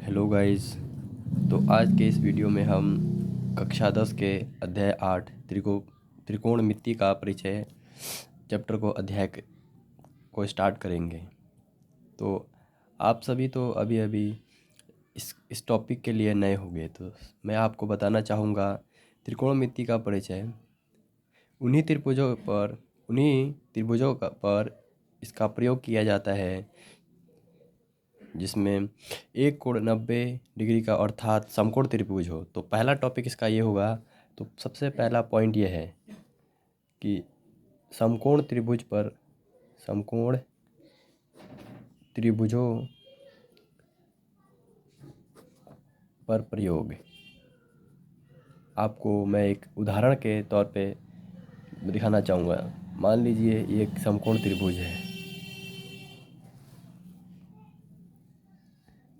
Hello guys. तो आज के इस वीडियो में हम कक्षा 10 के अध्याय 8 त्रिकोणमिति का परिचय चैप्टर को को स्टार्ट करेंगे। तो आप सभी तो अभी अभी इस टॉपिक के लिए नए होंगे, तो मैं आपको बताना चाहूँगा त्रिकोणमिति का परिचय। उन्हीं त्रिभुजों पर इसका प्रयोग किया जाता है जिसमें एक कोण 90 डिग्री का अर्थात समकोण त्रिभुज हो। तो पहला टॉपिक इसका ये होगा। तो सबसे पहला पॉइंट ये है कि समकोण त्रिभुजों पर प्रयोग। आपको मैं एक उदाहरण के तौर पे दिखाना चाहूँगा। मान लीजिए ये एक समकोण त्रिभुज है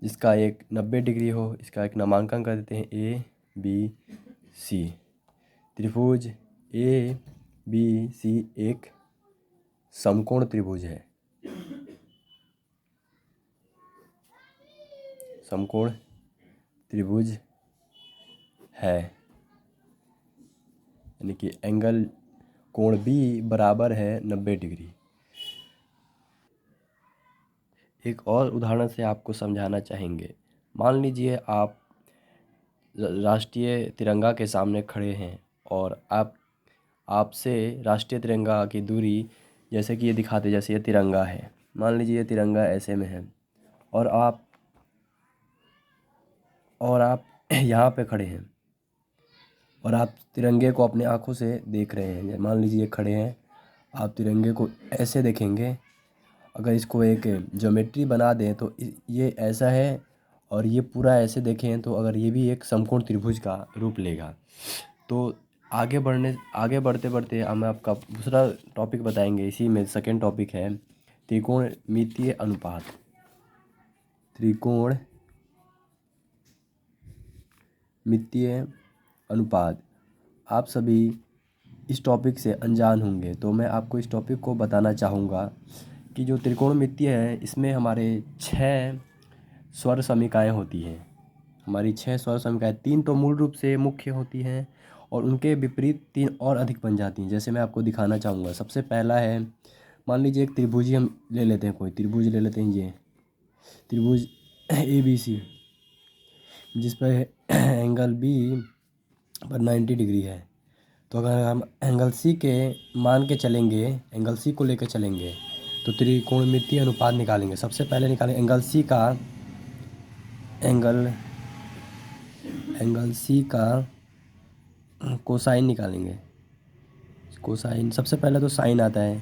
जिसका एक 90 डिग्री हो। इसका एक नामांकन कर देते हैं ABC। त्रिभुज ABC एक समकोण त्रिभुज है। समकोण त्रिभुज है यानी कि कोण B बराबर है 90 डिग्री। एक और उदाहरण से आपको समझाना चाहेंगे। मान लीजिए आप राष्ट्रीय तिरंगा के सामने खड़े हैं और आपसे राष्ट्रीय तिरंगा की दूरी, जैसे कि ये दिखाते, जैसे ये तिरंगा है। मान लीजिए ये तिरंगा ऐसे में है और आप यहाँ पे खड़े हैं और आप तिरंगे को अपने आँखों से देख रहे हैं। मान लीजिए ये खड़े हैं, आप तिरंगे को ऐसे देखेंगे। अगर इसको एक ज्योमेट्री बना दें तो ये ऐसा है, और ये पूरा ऐसे देखें तो अगर ये भी एक समकोण त्रिभुज का रूप लेगा। तो आगे बढ़ते बढ़ते हम आपका दूसरा टॉपिक बताएंगे। इसी में सेकंड टॉपिक है त्रिकोणमितीय अनुपात। त्रिकोणमितीय अनुपात। आप सभी इस टॉपिक से अनजान होंगे, तो मैं आपको इस टॉपिक को बताना चाहूँगा कि जो त्रिकोणमितीय है इसमें हमारे 6 स्वर समीकरणें होती हैं। हमारी 6 स्वर समीकरणें, 3 तो मूल रूप से मुख्य होती हैं और उनके विपरीत 3 और अधिक बन जाती हैं। जैसे मैं आपको दिखाना चाहूँगा। सबसे पहला है, मान लीजिए एक त्रिभुज ही हम ले लेते हैं। कोई त्रिभुज ले लेते हैं, ये त्रिभुज ABC जिस पर एंगल B पर 90 डिग्री है। तो अगर हम एंगल C के मान के चलेंगे, एंगल C को लेकर चलेंगे तो त्रिकोणमितीय अनुपात निकालेंगे। सबसे पहले निकालेंगे एंगल C का कोसाइन निकालेंगे। कोसाइन, सबसे पहले तो साइन आता है।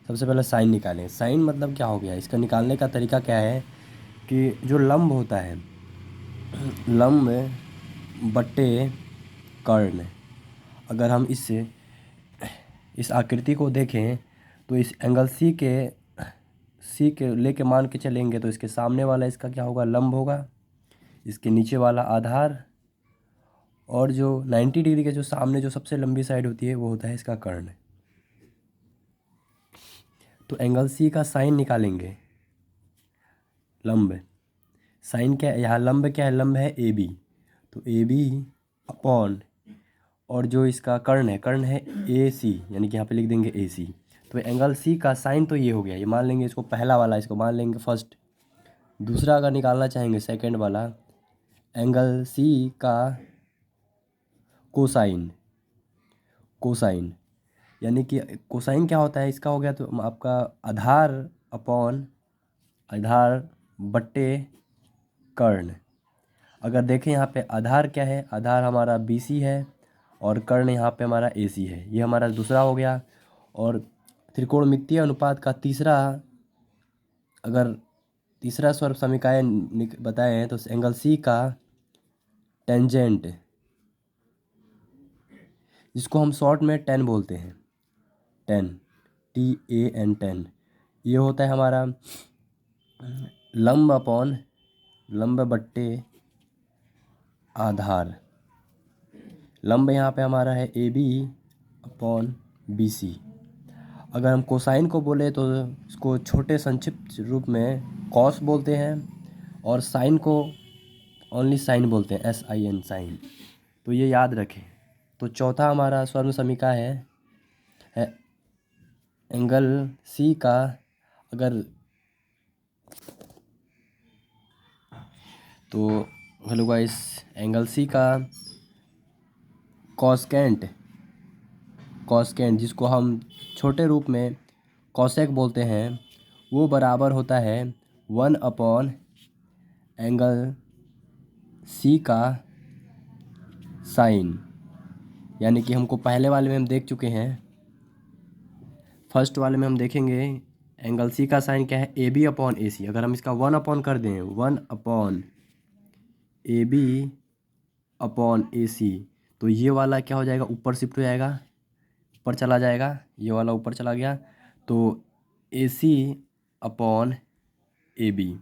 सबसे पहले साइन निकालें। साइन मतलब क्या हो गया, इसका निकालने का तरीका क्या है कि जो लंब होता है, लंब बट्टे कर्ण, अगर हम इस आकृति को देखें तो इस एंगल C के लेके मान के चलेंगे तो इसके सामने वाला इसका क्या होगा, लंब होगा। इसके नीचे वाला आधार, और जो 90 डिग्री के जो सामने जो सबसे लंबी साइड होती है वो होता है इसका कर्ण। तो एंगल C का साइन निकालेंगे। लंब साइन क्या है, यहाँ लंब क्या है, लंब है AB। तो AB अपॉन, और जो इसका कर्ण है AC, यानी कि यहाँ पे लिख देंगे AC। तो एंगल C का साइन तो ये हो गया, ये मान लेंगे इसको पहला वाला, इसको मान लेंगे फर्स्ट। दूसरा अगर निकालना चाहेंगे, सेकंड वाला, एंगल C का कोसाइन, यानी कि कोसाइन क्या होता है, इसका हो गया तो आपका आधार अपॉन आधार बट्टे कर्ण। अगर देखें यहाँ पे आधार क्या है, आधार हमारा BC है और कर्ण यहाँ पे हमारा AC है। ये हमारा दूसरा हो गया। और त्रिकोणमितीय अनुपात का तीसरा स्वर समीकरण बताए हैं तो एंगल C का टेंजेंट, जिसको हम शॉर्ट में टेन बोलते हैं, TAN, ये होता है हमारा लंब अपॉन लंब बट्टे आधार। लंब यहाँ पे हमारा है AB अपॉन BC। अगर हम कोसाइन को बोले तो इसको छोटे संक्षिप्त रूप में कॉस बोलते हैं, और साइन को ओनली साइन बोलते हैं, SIN साइन। तो ये याद रखें। तो चौथा हमारा स्वर्ण समीका है एंगल सी का, अगर तो हेलो गाइस, एंगल सी का कॉस्केंट जिसको हम छोटे रूप में कॉसेक बोलते हैं, वो बराबर होता है 1 एंगल सी का साइन। यानी कि हमको पहले वाले में हम देख चुके हैं, फर्स्ट वाले में हम देखेंगे एंगल सी का साइन क्या है, AB/AC। अगर हम इसका 1 कर दें, 1/AB/AC, तो ये वाला क्या हो जाएगा, ऊपर शिफ्ट हो जाएगा, ऊपर चला जाएगा, ये वाला ऊपर चला गया, तो AC/AB।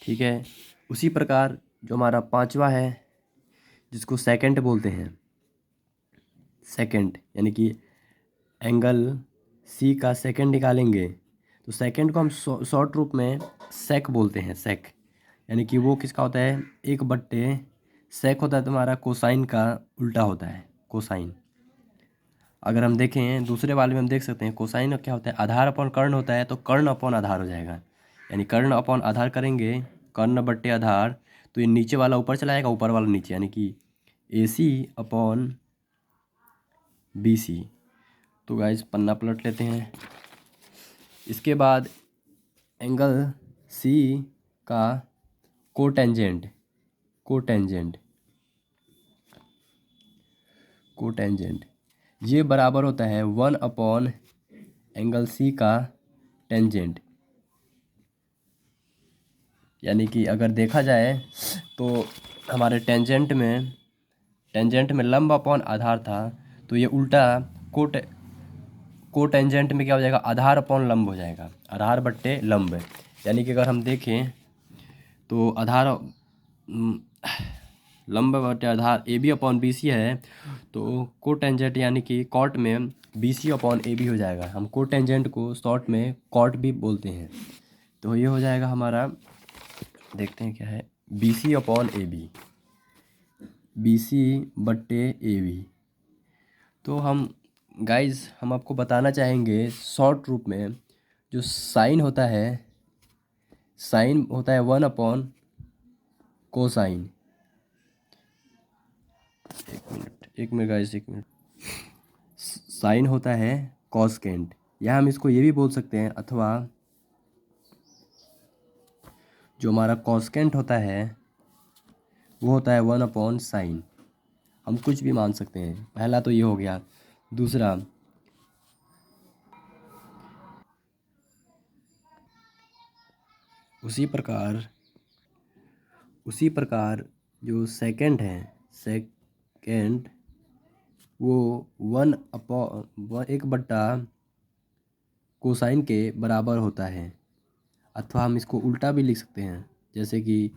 ठीक है। उसी प्रकार जो हमारा पांचवा है, जिसको सेकंड बोलते हैं, सेकंड यानी कि एंगल सी का सेकंड निकालेंगे, तो सेकंड को हम शॉर्ट रूप में सेक बोलते हैं, सेक। यानी कि वो किसका होता है, 1/, सेक होता है तुम्हारा कोसाइन का उल्टा होता है, कोसाइन। अगर हम देखें दूसरे वाले में हम देख सकते हैं कोसाइन क्या होता है, आधार अपॉन कर्ण होता है, तो कर्ण अपॉन आधार हो जाएगा। यानी कर्ण अपॉन आधार करेंगे, कर्ण बट्टे आधार, तो ये नीचे वाला ऊपर चला जाएगा, ऊपर वाला नीचे, यानी कि AC/BC। तो गाइस पन्ना पलट लेते हैं। इसके बाद एंगल सी का कोटेंजेंट ये बराबर होता है 1 एंगल सी का टेंजेंट। यानी कि अगर देखा जाए तो हमारे टेंजेंट में लंब अपॉन आधार था, तो ये उल्टा कोटेंजेंट में क्या हो जाएगा, आधार अपॉन लंब हो जाएगा, आधार बट्टे लंब। यानी कि अगर हम देखें तो आधार लंब बटे आधार AB/BC है, तो कोटेंजेंट यानी कि कॉट में BC/AB हो जाएगा। हम कोटेंजेंट को शॉर्ट में कॉट भी बोलते हैं। तो ये हो जाएगा हमारा, देखते हैं क्या है, BC/AB। तो हम गाइज हम आपको बताना चाहेंगे शॉर्ट रूप में, जो साइन होता है 1 कोसाइन। एक मिनट गाइस, एक मिनट। साइन होता है कॉस्केंट, या हम इसको ये भी बोल सकते हैं, अथवा जो हमारा कॉस्केंट होता है वो होता है 1/साइन। हम कुछ भी मान सकते हैं, पहला तो ये हो गया। दूसरा, उसी प्रकार जो सेकंड है, सेकंड वो 1 कोसाइन के बराबर होता है। अथवा हम इसको उल्टा भी लिख सकते हैं, जैसे कि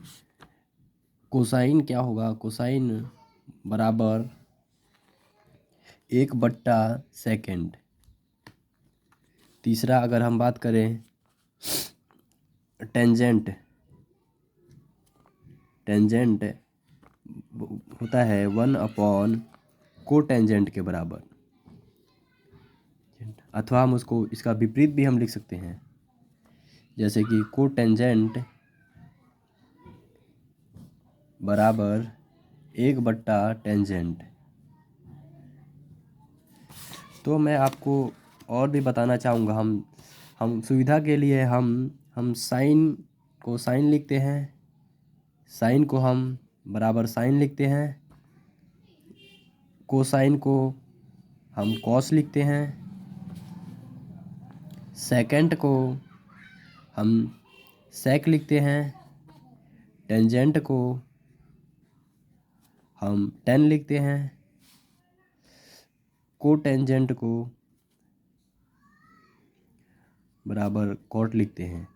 कोसाइन क्या होगा, कोसाइन बराबर 1/सेकंड। तीसरा अगर हम बात करें टेंजेंट होता है 1 कोटेंजेंट के बराबर। अथवा हम उसको इसका विपरीत भी हम लिख सकते हैं, जैसे कि कोटेंजेंट बराबर 1/टेंजेंट। तो मैं आपको और भी बताना चाहूँगा, हम सुविधा के लिए हम साइन को साइन लिखते हैं, साइन को हम बराबर साइन लिखते हैं, कोसाइन को हम कॉस लिखते हैं, सेकेंड को हम सेक लिखते हैं, टेंजेंट को हम टेन लिखते हैं, कोटेंजेंट को बराबर कॉट लिखते हैं,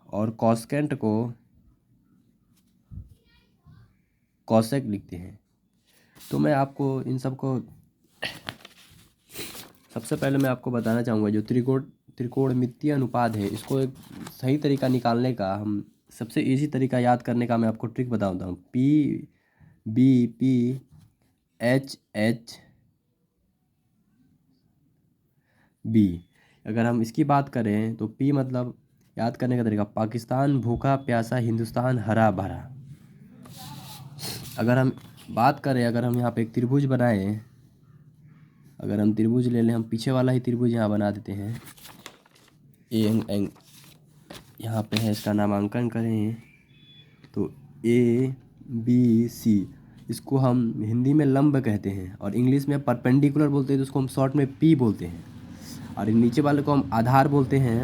और कॉस्केंट को कॉसेक लिखते हैं। तो मैं आपको इन सब को सबसे पहले मैं आपको बताना चाहूँगा, जो त्रिकोणमितीय अनुपात है, इसको एक सही तरीका निकालने का, हम सबसे इजी तरीका याद करने का मैं आपको ट्रिक बताता हूँ। P B P H H B. अगर हम इसकी बात करें तो पी मतलब याद करने का तरीका, पाकिस्तान भूखा प्यासा, हिंदुस्तान हरा भरा। अगर हम बात करें, अगर हम यहाँ पे एक त्रिभुज बनाए, अगर हम त्रिभुज ले लें, हम पीछे वाला ही त्रिभुज यहाँ बना देते हैं। एंग यहाँ पे है, इसका नामांकन करें तो ए बी सी, इसको हम हिंदी में लंब कहते हैं और इंग्लिश में परपेंडिकुलर बोलते हैं, तो उसको हम शॉर्ट में पी बोलते हैं। और नीचे वाले को हम आधार बोलते हैं,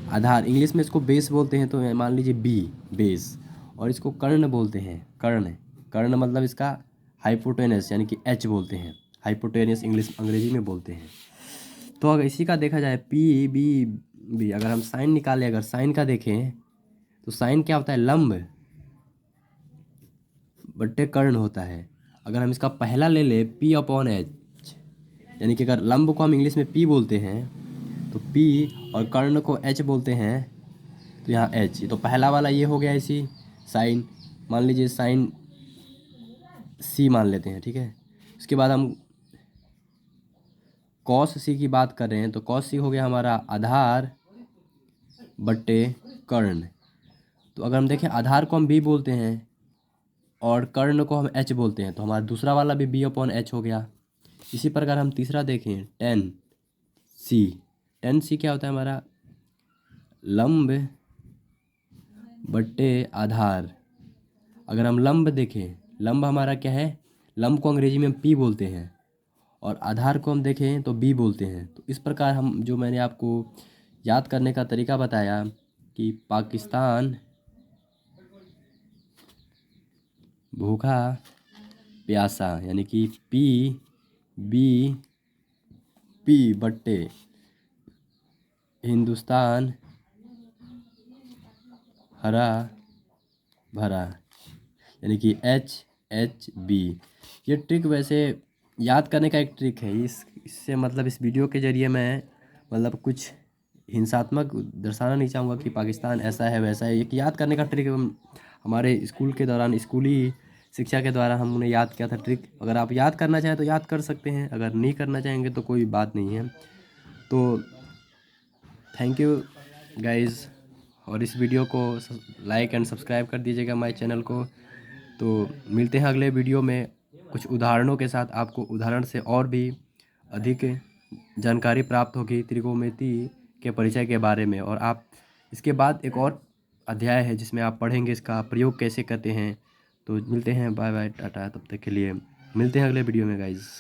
आधार इंग्लिश में इसको बेस बोलते हैं, तो मान लीजिए बी बेस। और इसको कर्ण बोलते हैं, कर्ण, कर्ण मतलब इसका हाइपोटेनस यानी कि एच बोलते हैं, हाइपोटेनस अंग्रेजी में बोलते हैं। तो अगर इसी का देखा जाए पी बी बी, अगर हम साइन निकालें, अगर साइन का देखें तो साइन क्या होता है, लंब बट्टे कर्ण होता है। अगर हम इसका पहला ले ले पी अपॉन एच, यानी कि अगर लंब को हम इंग्लिश में पी बोलते हैं तो पी और कर्ण को एच बोलते हैं, तो यहाँ एच, तो पहला वाला ये हो गया इसी साइन, मान लीजिए साइन सी मान लेते हैं, ठीक है। उसके बाद हम कॉस सी की बात कर रहे हैं, तो कॉस सी हो गया हमारा आधार बट्टे कर्ण। तो अगर हम देखें आधार को हम बी बोलते हैं और कर्ण को हम एच बोलते हैं, तो हमारा दूसरा वाला भी बी अपॉन एच हो गया। इसी प्रकार हम तीसरा देखें, टेन सी, टेन सी क्या होता है हमारा, लंब बट्टे आधार। अगर हम लंब देखें, लंब हमारा क्या है, लंब को अंग्रेजी में हम पी बोलते हैं और आधार को हम देखें तो बी बोलते हैं। तो इस प्रकार हम, जो मैंने आपको याद करने का तरीका बताया कि पाकिस्तान भूखा प्यासा, यानी कि पी बी पी बट्टे हिंदुस्तान हरा भरा, यानी कि एच एच बी। ये ट्रिक वैसे याद करने का एक ट्रिक है, इससे मतलब इस वीडियो के ज़रिए मैं मतलब कुछ हिंसात्मक दर्शाना नहीं चाहूँगा कि पाकिस्तान ऐसा है वैसा है। एक याद करने का ट्रिक हमारे स्कूल के दौरान, स्कूली शिक्षा के द्वारा हमने याद किया था ट्रिक। अगर आप याद करना चाहें तो याद कर सकते हैं, अगर नहीं करना चाहेंगे तो कोई बात नहीं है। तो थैंक यू गाइज़, और इस वीडियो को लाइक एंड सब्सक्राइब कर दीजिएगा माय चैनल को। तो मिलते हैं अगले वीडियो में कुछ उदाहरणों के साथ, आपको उदाहरण से और भी अधिक जानकारी प्राप्त होगी त्रिकोणमिति के परिचय के बारे में। और आप इसके बाद एक और अध्याय है जिसमें आप पढ़ेंगे इसका प्रयोग कैसे करते हैं। तो मिलते हैं, बाय बाय टाटा, तब तक के लिए मिलते हैं अगले वीडियो में गाइज़।